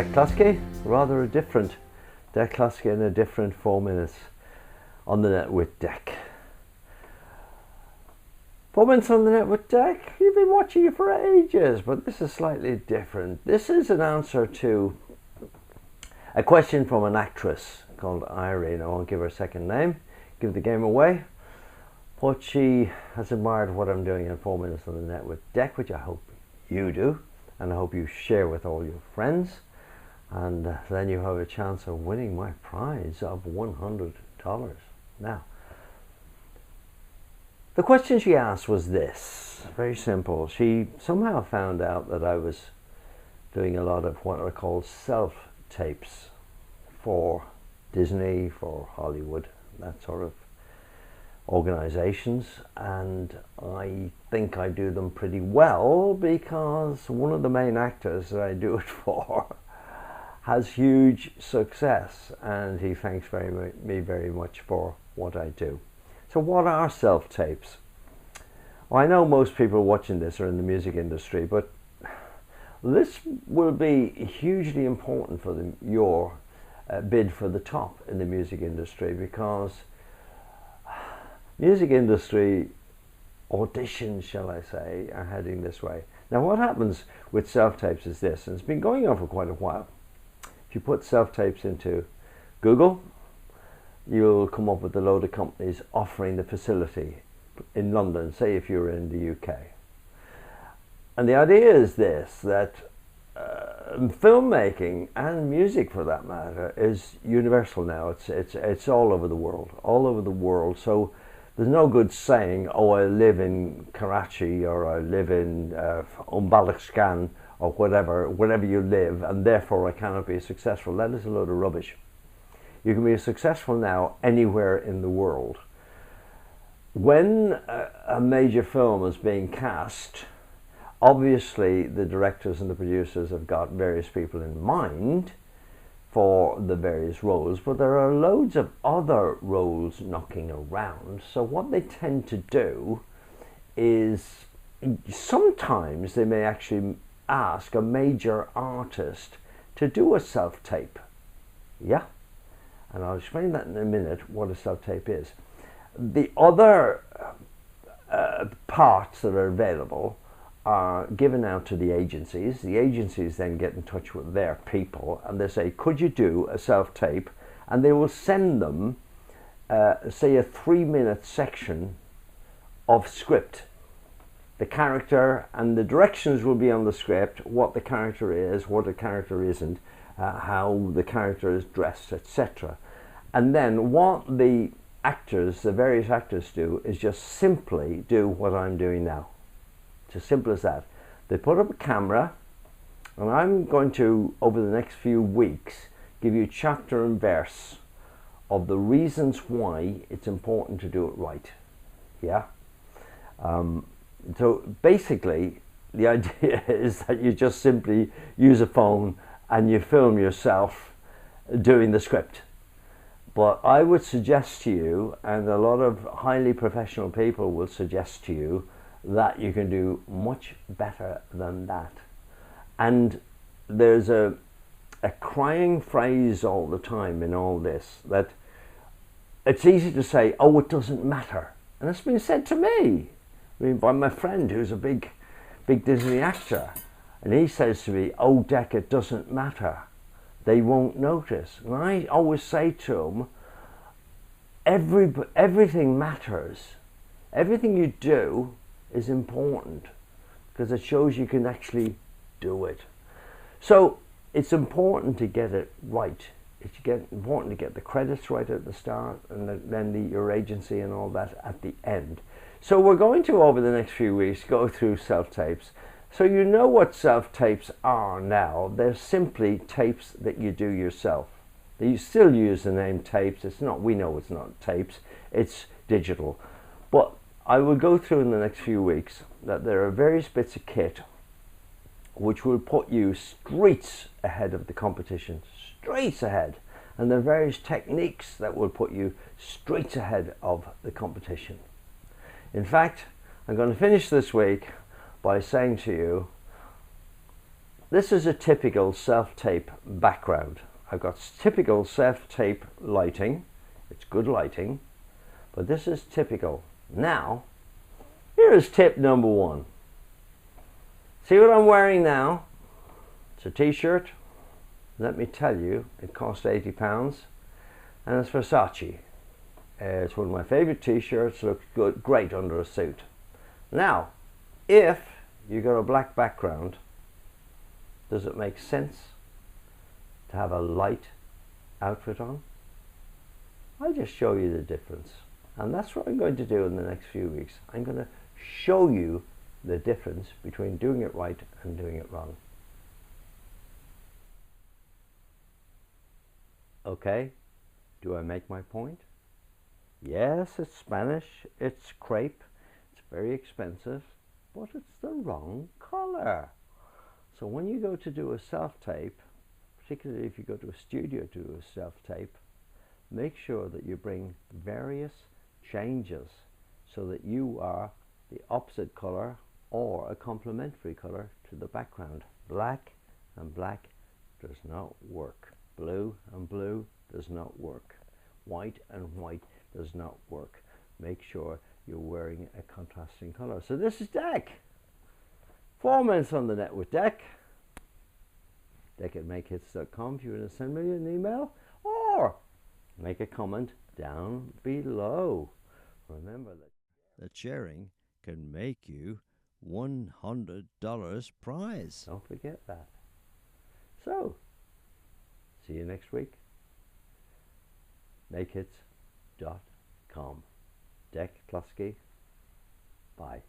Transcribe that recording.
Cluskey, rather a different Cluskey in a different 4 minutes on the net with Dec. 4 minutes on the net with Dec. You've been watching it for ages, but this is slightly different. This is an answer to a question from an actress called Irene. I won't give her second name, give the game away. But she has admired what I'm doing in 4 minutes on the net with Dec, which I hope you do, and I hope you share with all your friends. And then you have a chance of winning my prize of $100. Now, the question she asked was this, very simple. She somehow found out that I was doing a lot of what are called self-tapes for Disney, for Hollywood, that sort of organizations, and I think I do them pretty well because one of the main actors that I do it for has huge success, and he thanks me very much for what I do. So what are self-tapes? Well, I know most people watching this are in the music industry, but this will be hugely important for your bid for the top in the music industry, because music industry auditions, shall I say, are heading this way. Now what happens with self-tapes is this, and it's been going on for quite a while. If you put self-tapes into Google, you'll come up with a load of companies offering the facility in London, say if you're in the UK. And the idea is this, that filmmaking and music for that matter is universal now. It's all over the world, so there's no good saying, oh, I live in Karachi or I live in Umbalakistan or wherever you live, and therefore I cannot be successful. That is a load of rubbish. You can be successful now anywhere in the world. When a major film is being cast, obviously the directors and the producers have got various people in mind for the various roles, but there are loads of other roles knocking around. So what they tend to do is sometimes they may actually ask a major artist to do a self-tape. Yeah, and I'll explain that in a minute, what a self-tape is. The other parts that are available are given out to the agencies. The agencies then get in touch with their people and they say, could you do a self-tape? And they will send them, say, a 3-minute section of script. The character and the directions will be on the script, what the character is, what the character isn't, how the character is dressed, etc. And then what the actors, the various actors do is just simply do what I'm doing now. It's as simple as that. They put up a camera, and I'm going to, over the next few weeks, give you chapter and verse of the reasons why it's important to do it right. Yeah? So basically, the idea is that you just simply use a phone and you film yourself doing the script. But I would suggest to you, and a lot of highly professional people will suggest to you, that you can do much better than that. And there's a crying phrase all the time in all this, that it's easy to say, oh, it doesn't matter. And it's been said to me, I mean, by my friend who's a big Disney actor. And he says to me, oh, Dec, it doesn't matter. They won't notice. And I always say to him, everything matters. Everything you do is important because it shows you can actually do it. So it's important to get it right. It's important to get the credits right at the start, and then your agency and all that at the end. So we're going to, over the next few weeks, go through self-tapes. So you know what self-tapes are now. They're simply tapes that you do yourself. You still use the name tapes. It's not, we know it's not tapes, it's digital. But I will go through in the next few weeks that there are various bits of kit which will put you streets ahead of the competition, streets ahead. And there are various techniques that will put you streets ahead of the competition. In fact, I'm going to finish this week by saying to you, This is a typical self-tape background. I've got typical self-tape lighting. It's good lighting, but this is typical. Now, here is tip number one. See what I'm wearing now? It's a t-shirt. Let me tell you, it cost £80, and it's Versace. It's one of my favorite t-shirts. Looks good, great under a suit. Now, if you got a black background, does it make sense to have a light outfit on? I'll just show you the difference, and that's what I'm going to do in the next few weeks. I'm going to show you the difference between doing it right and doing it wrong. Okay, do I make my point? Yes, it's Spanish, it's crepe, it's very expensive, but it's the wrong color. So when you go to do a self-tape, particularly if you go to a studio to do a self-tape, make sure that you bring various changes so that you are the opposite color or a complementary color to the background. Black and black does not work. Blue and blue does not work. White and white does not work. Make sure you're wearing a contrasting color. So this is Deck. 4 minutes on the net with Deck. Deck@makehits.com if you want to send me an email, or make a comment down below. Remember that sharing can make you $100 prize. Don't forget that. So, see you next week. makehits.com. Deck Cluskey. Bye.